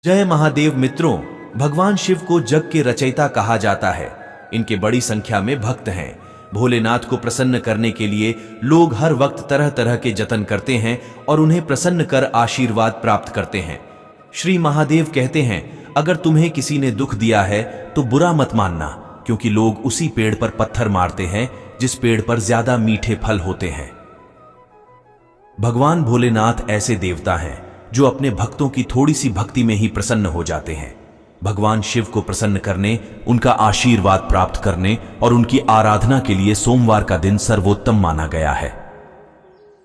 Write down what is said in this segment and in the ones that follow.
जय महादेव मित्रों, भगवान शिव को जग के रचयिता कहा जाता है। इनके बड़ी संख्या में भक्त हैं। भोलेनाथ को प्रसन्न करने के लिए लोग हर वक्त तरह तरह के जतन करते हैं और उन्हें प्रसन्न कर आशीर्वाद प्राप्त करते हैं। श्री महादेव कहते हैं, अगर तुम्हें किसी ने दुख दिया है तो बुरा मत मानना, क्योंकि लोग उसी पेड़ पर पत्थर मारते हैं जिस पेड़ पर ज्यादा मीठे फल होते हैं। भगवान भोलेनाथ ऐसे देवता हैं जो अपने भक्तों की थोड़ी सी भक्ति में ही प्रसन्न हो जाते हैं। भगवान शिव को प्रसन्न करने, उनका आशीर्वाद प्राप्त करने और उनकी आराधना के लिए सोमवार का दिन सर्वोत्तम माना गया है।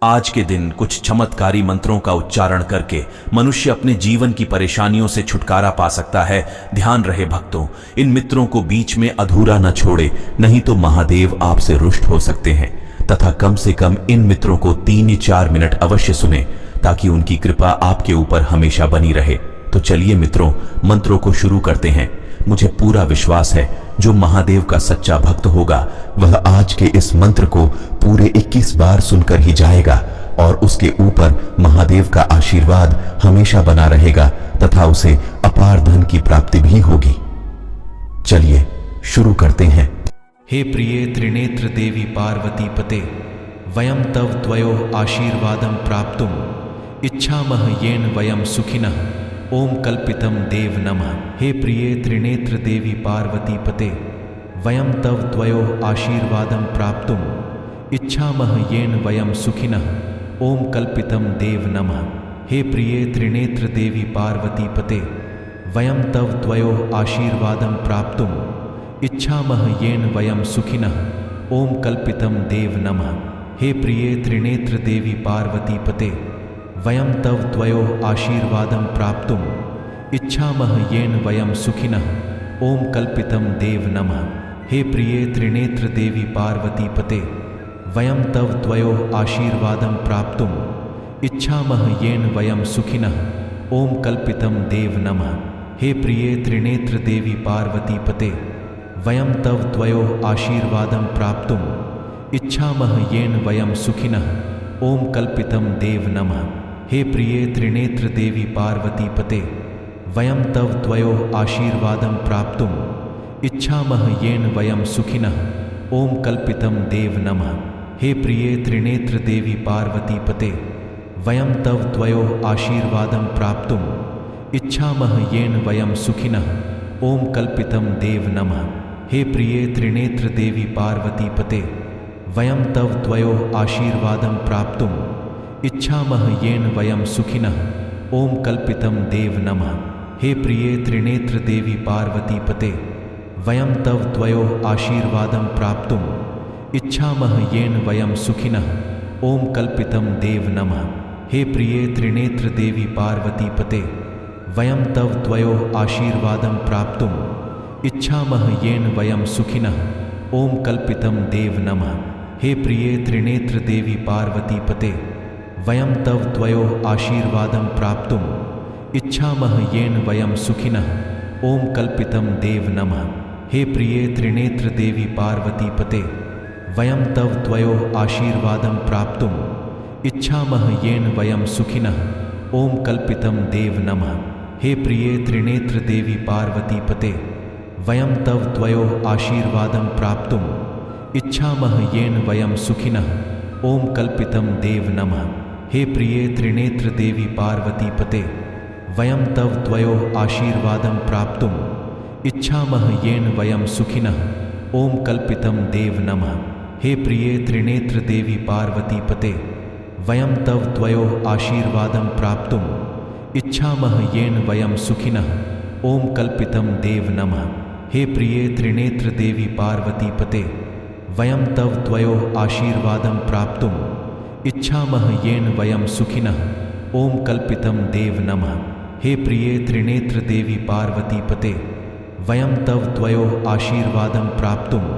आज के दिन कुछ चमत्कारी मंत्रों का उच्चारण करके मनुष्य अपने जीवन की परेशानियों से छुटकारा पा सकता है। ध्यान रहे भक्तों, इन मित्रों को बीच में अधूरा न छोड़े, नहीं तो महादेव आपसे रुष्ट हो सकते हैं। तथा कम से कम इन मित्रों को 3 या 4 मिनट अवश्य सुने, ताकि उनकी कृपा आपके ऊपर हमेशा बनी रहे। तो चलिए मित्रों, मंत्रों को शुरू करते हैं। मुझे पूरा विश्वास है जो महादेव का सच्चा भक्त होगा वह आज के इस मंत्र को पूरे 21 बार सुनकर ही जाएगा और उसके ऊपर महादेव का आशीर्वाद हमेशा बना रहेगा तथा उसे अपार धन की प्राप्ति भी होगी। चलिए शुरू करते हैं। हे प्रिये त्रिनेत्र देवी पार्वती पते, वयं तव त्वयो आशीर्वादं प्राप्तुम् इच्छामः येन वयं सुखिनः। ओम कल्पितं देव नमः। हे प्रिये त्रिनेत्र देवी पार्वती पते, वयं तव त्वयो आशीर्वादं प्राप्तुम् इच्छामः येन वयं सुखिनः। ओम कल्पितं देव नमः। हे प्रिये त्रिनेत्र देवी पार्वती पते, वयं तव त्वयो आशीर्वादं प्राप्तुम् इच्छामः येन वयं सुखिनः। ओम कल्पितं देव नमः। हे प्रिये त्रिनेत्र देवी पार्वती पते, वयं तव त्वयो आशीर्वादं प्राप्तुम् इच्छामः येन वयं सुखिनः। ओम कल्पितं देव नमः। हे प्रिये त्रिनेत्र देवी पार्वती पते, वयं तव त्वयो आशीर्वादं प्राप्तुम् इच्छामः येन वयं सुखिनः। ओम कल्पितं देव नमः। हे प्रिये त्रिनेत्र देवी पार्वती पते, वयं तव त्वयो आशीर्वादं प्राप्तुम् इच्छामः येन वयं सुखिनः। ओम कल्पितं देव नमः। हे प्रिये त्रिनेत्र देवी पार्वती पते, वयं तव त्वयो आशीर्वादं प्राप्तुम् इच्छामः येन वयं सुखिनः। ओम कल्पितं देव नमः। हे प्रिये त्रिनेत्र देवी पार्वती पते, वयं तव त्वयो आशीर्वादं प्राप्तुम् इच्छामः येन वयं सुखिनः। ओम कल्पितं देव नमः। हे प्रिये त्रिनेत्र देवी पार्वती पते, वयं तव त्वयो आशीर्वादं प्राप्तुम् इच्छामः येन वयं सुखिनः। ओम कल्पितं देव नमः। हे प्रिये त्रिनेत्र देवी पार्वती पते, वयं तव त्वयो आशीर्वादं प्राप्तुम् इच्छामः येन वयं सुखिनः। ओम कल्पितं देव नमः। हे प्रिये त्रिनेत्र देवी पार्वती पते, वयं तव त्वयो आशीर्वादं प्राप्तुम् इच्छामः येन वयं सुखिनः। ओम कल्पितं देव नमः। हे प्रिये त्रिनेत्र देवी पार्वती पते, वयं तव त्वयो आशीर्वादं प्राप्तुम् इच्छामः येन वयं सुखिनः। ओम कल्पितं देव नमः। हे प्रिये त्रिनेत्र देवी पार्वती पते, वयं तव त्वयो आशीर्वादं प्राप्तुम् इच्छामः येन वयं सुखिनः। ओम कल्पितं देव नमः। हे प्रिये त्रिनेत्र देवी पार्वती पते, वयं तव त्वयो आशीर्वादं प्राप्तुम् इच्छामः येन वयं सुखिनः। ओम कल्पितं देव नमः। हे प्रिये त्रिनेत्र देवी पार्वती पते, वयं तव त्वयो आशीर्वादं प्राप्तुम् इच्छामः येन वयं सुखिनः। ओम कल्पितं देव नमः। हे प्रिये त्रिनेत्र देवी पार्वती पते, वयं तव त्वयो आशीर्वादं प्राप्तुम् इच्छामः येन वयं सुखिनः। ओम कल्पितं देव नमः। हे प्रिये त्रिनेत्र देवी पार्वती पते, वयं तव त्वयो आशीर्वादं प्राप्तुम् इच्छामः येन वयं सुखिनः। ओम कल्पितं देव नमः। हे प्रिये त्रिनेत्र देवी पार्वती पते, वयं तव त्वयो आशीर्वादं प्राप्तुम्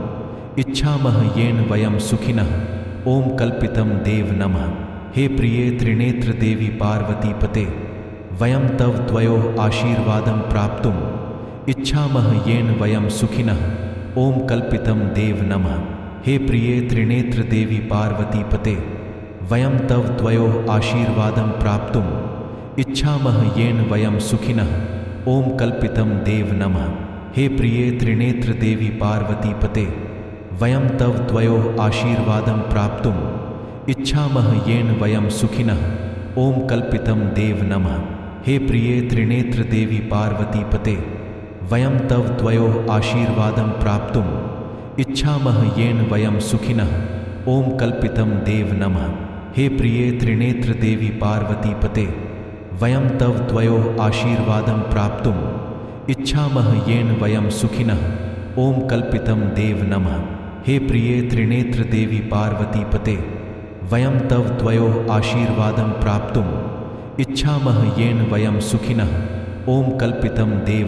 इच्छामः येन वयं सुखिनः। ओम कल्पितं देव नमः। हे प्रिये त्रिनेत्र देवी पार्वती पते, वयं तव त्वयो आशीर्वादं प्राप्तुम् इच्छामः येन वयं सुखिनः। ओम कल्पितं देव नमः। हे प्रिये त्रिनेत्र देवी पार्वती पते, वयं तव त्वयो आशीर्वादं प्राप्तुम् इच्छामः येन वयं सुखिनः। ओम कल्पितं देव नमः। हे प्रिये त्रिनेत्र देवी पार्वती पते, वयं तव द्वयोः आशीर्वादं प्राप्तुम् इच्छामः येन वयं सुखिनः। ओम कल्पितं देव नमः। हे प्रिये त्रिनेत्र देवी पार्वती पते, वयं तव द्वयोः आशीर्वादं प्राप्तुम् इच्छामः येन वयं सुखिनः। ओम कल्पितं देव नमः। हे प्रिये त्रिनेत्र देवी पार्वती पते, वयं तव द्वयोः आशीर्वादं प्राप्तुम् इच्छामः येन वयं सुखिनः। ओम कल्पितं देव नमः। हे प्रिये त्रिनेत्र देवी पार्वती पते, वयं तव द्वयोः आशीर्वादं प्राप्तुम् इच्छामः येन वयं सुखिनः। ओम कल्पितं देव